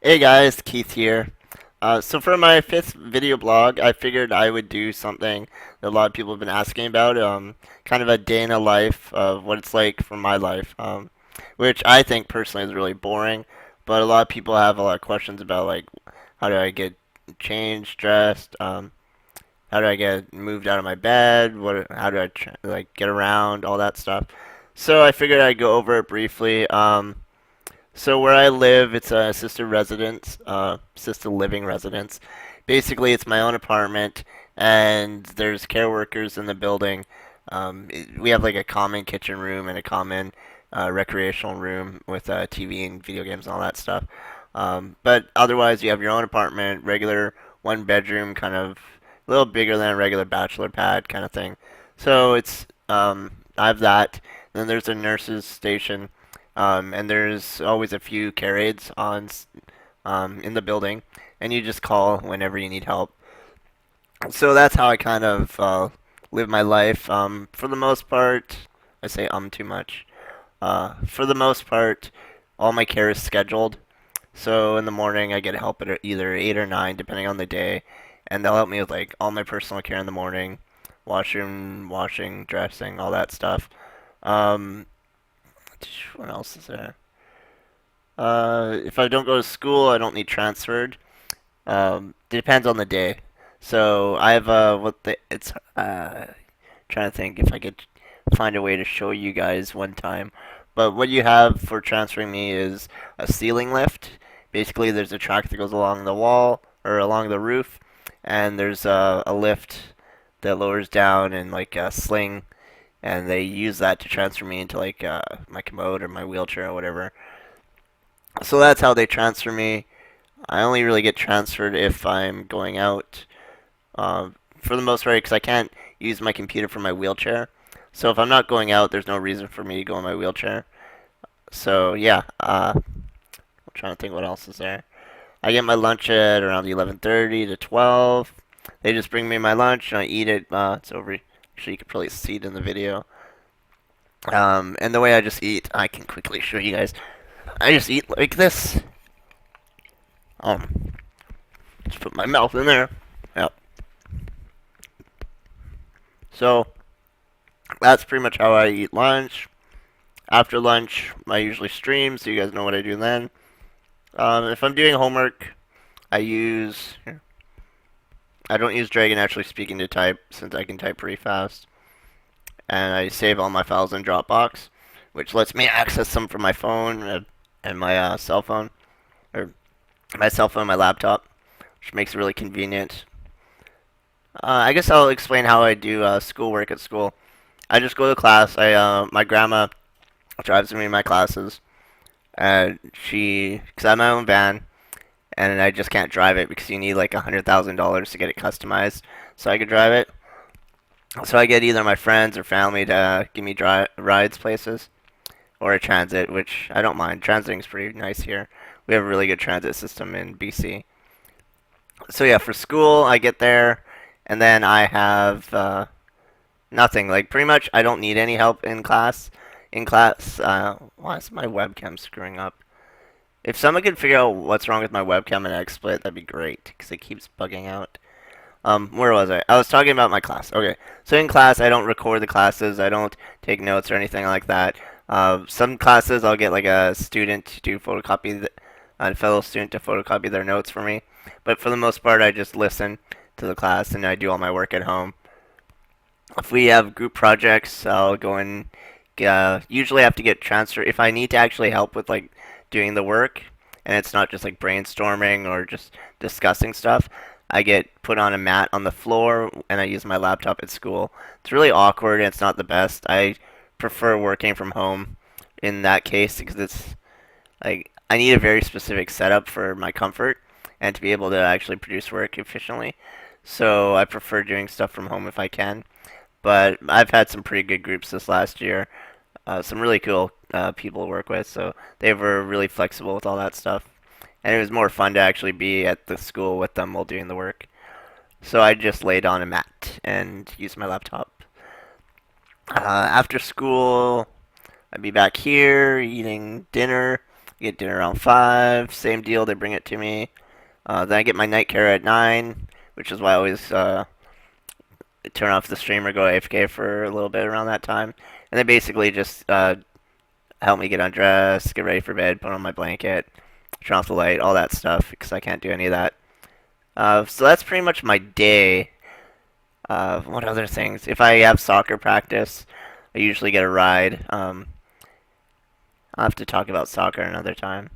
Hey guys, Keith here. So for my fifth video blog, I figured I would do something that a lot of people have been asking about, kind of a day in a life of what it's like for my life, which I think personally is really boring, but a lot of people have a lot of questions about like how do I get changed, dressed, how do I get moved out of my bed, how do I like get around, all that stuff. So I figured I'd go over it briefly. So where I live, it's a assisted living residence. Basically, it's my own apartment, and there's care workers in the building. We have like a common kitchen room and a common recreational room with TV and video games and all that stuff. But otherwise, you have your own apartment, regular one bedroom, kind of a little bigger than a regular bachelor pad kind of thing. So I have that. Then there's a nurse's station, and there's always a few care aides in the building, and you just call whenever you need help. So that's how I kind of live my life. For the most part, I say too much. For the most part, all my care is scheduled. So in the morning, I get help at either 8 or 9, depending on the day, and they'll help me with like all my personal care in the morning, washroom, washing, dressing, all that stuff. Um, what else is there? If I don't go to school, I don't need transferred. It depends on the day. So I have what the it's trying to think if I could find a way to show you guys one time. But what you have for transferring me is a ceiling lift. Basically, there's a track that goes along the wall or along the roof, and there's a lift that lowers down and like a sling, and they use that to transfer me into like my commode or my wheelchair or whatever. So that's how they transfer me. I only really get transferred if I'm going out, for the most part, because I can't use my computer for my wheelchair. So if I'm not going out, there's no reason for me to go in my wheelchair. So yeah, I'm trying to think what else is there. I get my lunch at around 11:30 to 12. They just bring me my lunch and I eat it. It's over. Actually, you can probably see it in the video. And the way I just eat, I can quickly show you guys. I just eat like this. Um, just put my mouth in there. Yep. So that's pretty much how I eat lunch. After lunch, I usually stream, so you guys know what I do then. If I'm doing homework, I use. Here, I don't use Dragon actually speaking to type since I can type pretty fast. And I save all my files in Dropbox, which lets me access them from my phone and my cell phone, or my cell phone and my laptop, which makes it really convenient. I guess I'll explain how I do schoolwork at school. I just go to class. My grandma drives me to my classes, and because I have my own van, and I just can't drive it because you need like $100,000 to get it customized, so I could drive it. So I get either my friends or family to give me rides places, or a transit, which I don't mind. Transiting's pretty nice here. We have a really good transit system in BC. So yeah, for school, I get there, and then I have nothing. Like pretty much, I don't need any help in class. Why is my webcam screwing up? If someone could figure out what's wrong with my webcam and XSplit, that'd be great, because it keeps bugging out. Where was I? I was talking about my class. Okay, so in class, I don't record the classes. I don't take notes or anything like that. Some classes, I'll get like a student to a fellow student to photocopy their notes for me. But for the most part, I just listen to the class and I do all my work at home. If we have group projects, I'll go and usually I have to get transferred if I need to actually help with like doing the work, and it's not just like brainstorming or just discussing stuff. I get put on a mat on the floor and I use my laptop at school. It's really awkward and it's not the best. I prefer working from home in that case because it's like I need a very specific setup for my comfort and to be able to actually produce work efficiently. So I prefer doing stuff from home if I can. But I've had some pretty good groups this last year. Some really cool people to work with, so they were really flexible with all that stuff. And it was more fun to actually be at the school with them while doing the work. So I just laid on a mat and used my laptop. After school, I'd be back here eating dinner. get dinner around 5. Same deal, they bring it to me. Then I get my night care at 9, which is why I always turn off the stream or go AFK for a little bit around that time. And they basically just help me get undressed, get ready for bed, put on my blanket, turn off the light, all that stuff, because I can't do any of that. So that's pretty much my day. What other things? If I have soccer practice, I usually get a ride. I'll have to talk about soccer another time.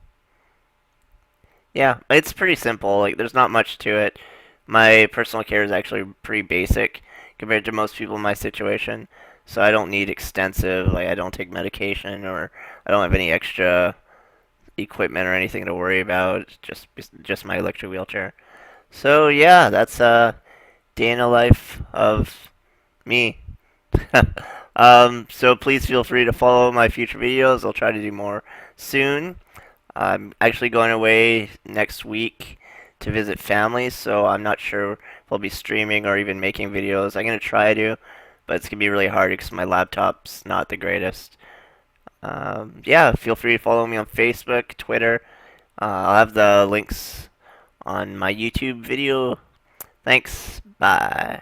Yeah, it's pretty simple. Like, there's not much to it. My personal care is actually pretty basic compared to most people in my situation. So I don't need extensive, like, I don't take medication or I don't have any extra equipment or anything to worry about. Just my electric wheelchair. So yeah, that's day in the life of me. So please feel free to follow my future videos. I'll try to do more soon. I'm actually going away next week to visit family, so I'm not sure if I'll be streaming or even making videos. I'm going to try to, but it's going to be really hard because my laptop's not the greatest. Yeah, feel free to follow me on Facebook, Twitter. I'll have the links on my YouTube video. Thanks. Bye.